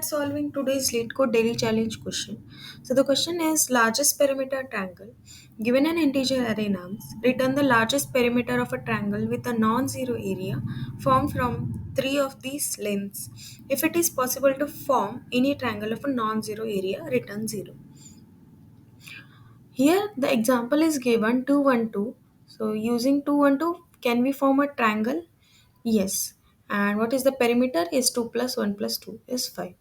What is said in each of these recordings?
start solving today's Leetcode daily challenge question. So the question is largest perimeter triangle. Given an integer array nums, return the largest perimeter of a triangle with a non-zero area formed from three of these lengths. If it is possible to form any triangle of a non-zero area, return 0. Here the example is given 2, 1, 2. So using 2, 1, 2, can we form a triangle? Yes. And what is the perimeter? Is 2 plus 1 plus 2 is 5.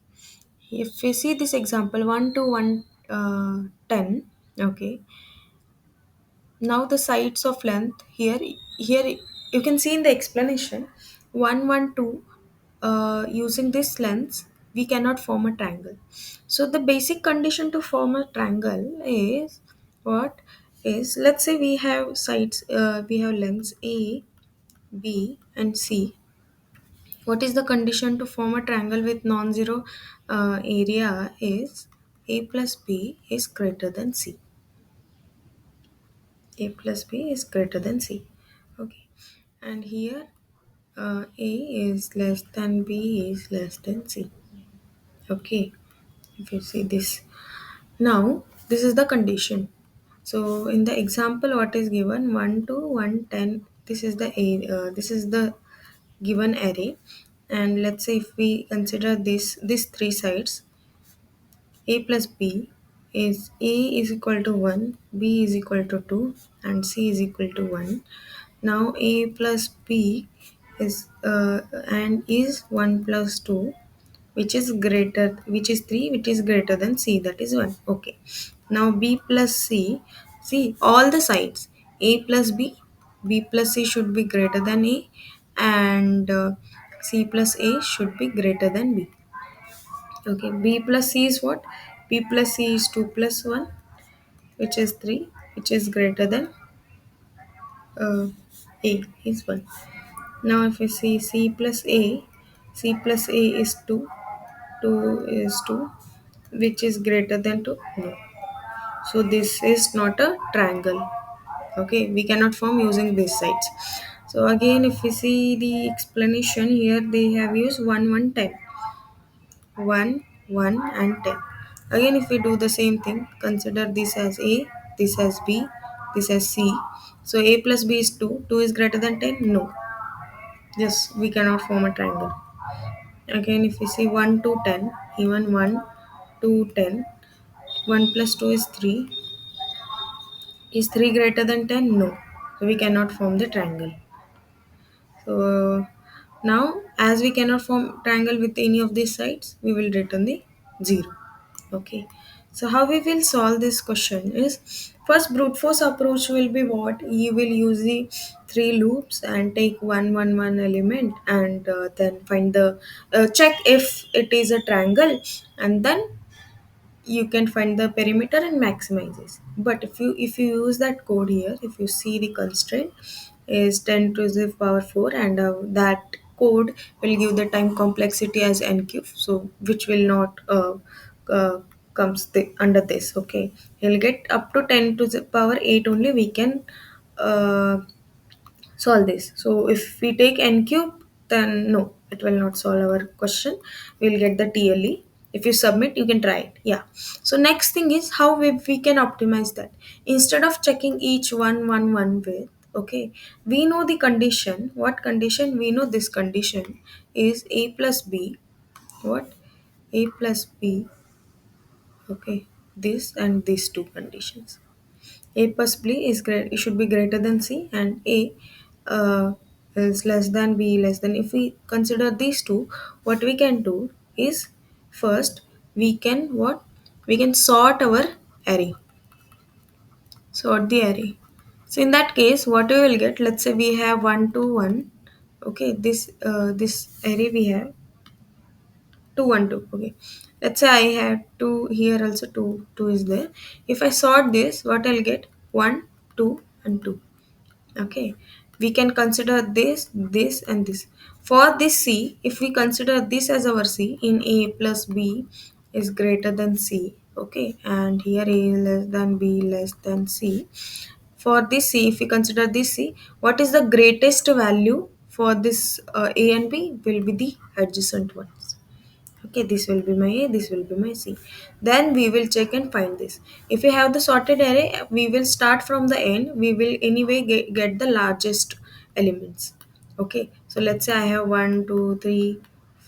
If we see this example 1 to 1 10, okay, now the sides of length here you can see in the explanation 1 1 2, using this length we cannot form a triangle. So the basic condition to form a triangle is what is, let's say we have sides, we have lengths a, b and c. What is the condition to form a triangle with non-zero area is a plus b is greater than c. A plus b is greater than c. Okay, and here a is less than b is less than c. Okay, if you see this, now this is the condition. So in the example, what is given 1 to 1 10. This is the this is the given array, and let's say if we consider these three sides, a plus b is a is equal to 1, b is equal to 2 and c is equal to 1. Now a plus b is and is 1 plus 2, which is 3, which is greater than c, that is 1. Okay, now b plus c, see all the sides a plus b plus c should be greater than a, and c plus a should be greater than b. Okay, b plus c is what? B plus c is 2 plus 1, which is 3, which is greater than uh, a is 1. Now if we see c plus a is 2, 2 is 2, which is greater than 2? No. So this is not a triangle. Okay, we cannot form using these sides. So again, if we see the explanation here, they have used 1, 1, 10. 1, 1 and 10. Again, if we do the same thing, consider this as A, this as B, this as C. So A plus B is 2. 2 is greater than 10? No. Yes, we cannot form a triangle. Again, if we see 1 to 10, even 1 to 10, 1 plus 2 is 3. Is 3 greater than 10? No. So we cannot form the triangle. So now, as we cannot form triangle with any of these sides, we will return the 0. Okay, so how we will solve this question is, first brute force approach will be what? You will use the three loops and take one element, and then find the check if it is a triangle, and then you can find the perimeter and maximize this. But if you use that code here, if you see the constraint is 10 to the power 4, and that code will give the time complexity as n cube, so which will not uh, comes under this. Okay, you'll get up to 10 to the power 8 only we can uh, solve this. So if we take n cube, then no, it will not solve our question. We'll get the TLE. If you submit, you can try it. Yeah. So next thing is how we can optimize that. Instead of checking each one with, okay, we know the condition. What condition? We know this condition is a plus b. What? A plus b. Okay. This and these two conditions. A plus B is it should be greater than C, and A is less than B less than. If we consider these two, what we can do is, first we can what? We can sort our array. Sort the array. So in that case, what we will get? Let's say we have 1 to 1. Okay, this array we have 2 1 2. Okay, let's say I have 2 here, also 2 is there. If I sort this, what I'll get? 1 2 and 2. Okay, we can consider this and this. For this c, if we consider this as our c, in a plus b is greater than c. Okay, and here a is less than b less than c. For this c, if we consider this c, what is the greatest value for this a and b will be the adjacent ones. Okay, this will be my A, this will be my C. Then we will check and find this. If we have the sorted array, we will start from the end. We will anyway get the largest elements. Okay, so let's say I have 1, 2, 3,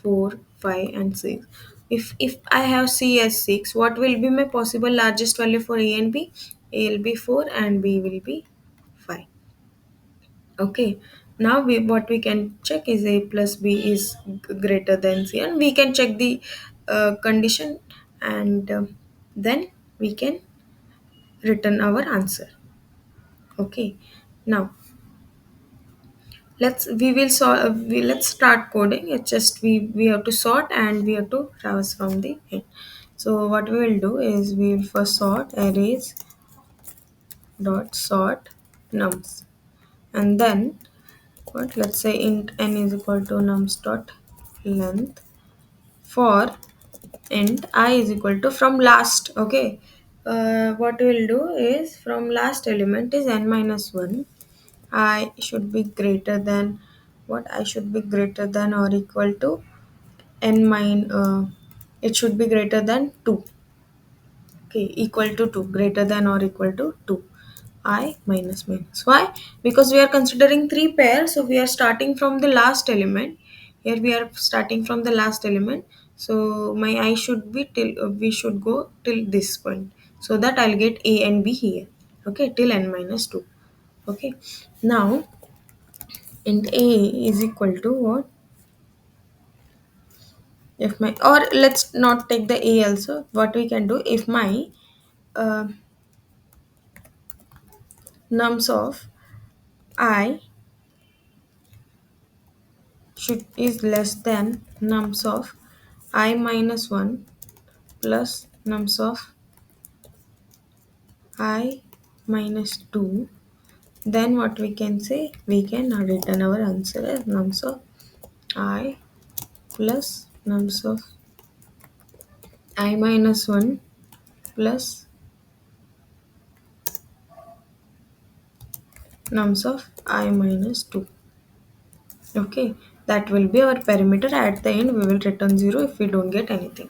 4, 5, and 6. If I have C as 6, what will be my possible largest value for A and B? A will be 4 and B will be 5. Okay, now what we can check is A plus B is greater than C, and we can check the condition, and then we can return our answer. Okay, now let's start coding. It's just we have to sort and we have to traverse from the end. So what we will do is we will first sort arrays dot sort nums, and then what, let's say int n is equal to nums dot length for int I is equal to from last. Okay, what we'll do is from last element is n minus 1. I should be greater than what, I should be greater than or equal to n min it should be greater than 2. Okay, equal to 2, greater than or equal to 2. I minus minus. Why? Because we are considering three pairs, so we are starting from the last element. Here we are starting from the last element. So my I should be till we should go till this point, so that I'll get A and B here. Okay, till n minus 2. Okay, now int A is equal to what? If my, or let's not take the A also. What we can do, if my uh, nums of I should is less than nums of I minus 1 plus nums of I minus 2, then what we can say, we can return our answer as nums of I plus nums of I minus 1 plus nums of I minus 2. Okay, that will be our parameter. At the end we will return 0 if we don't get anything.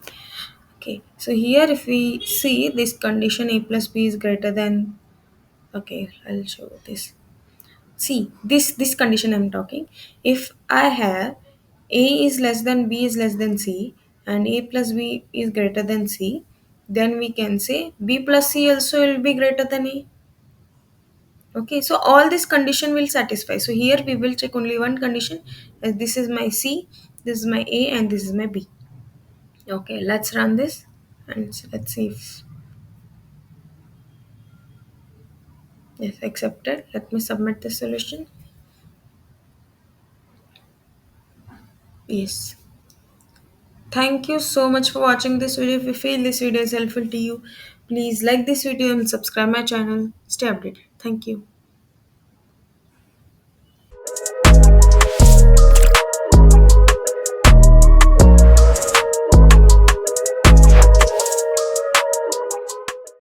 Okay, so here if we see this condition A plus B is greater than, okay, I'll show this. See, this condition I'm talking. If I have A is less than B is less than C and A plus B is greater than C, then we can say B plus C also will be greater than A. Okay, so all this condition will satisfy. So here we will check only one condition. This is my C, this is my A, and this is my B. Okay, let's run this and let's see if accepted. Let me submit the solution. Yes. Thank you so much for watching this video. If you feel this video is helpful to you, please like this video and subscribe my channel. Stay updated. Thank you.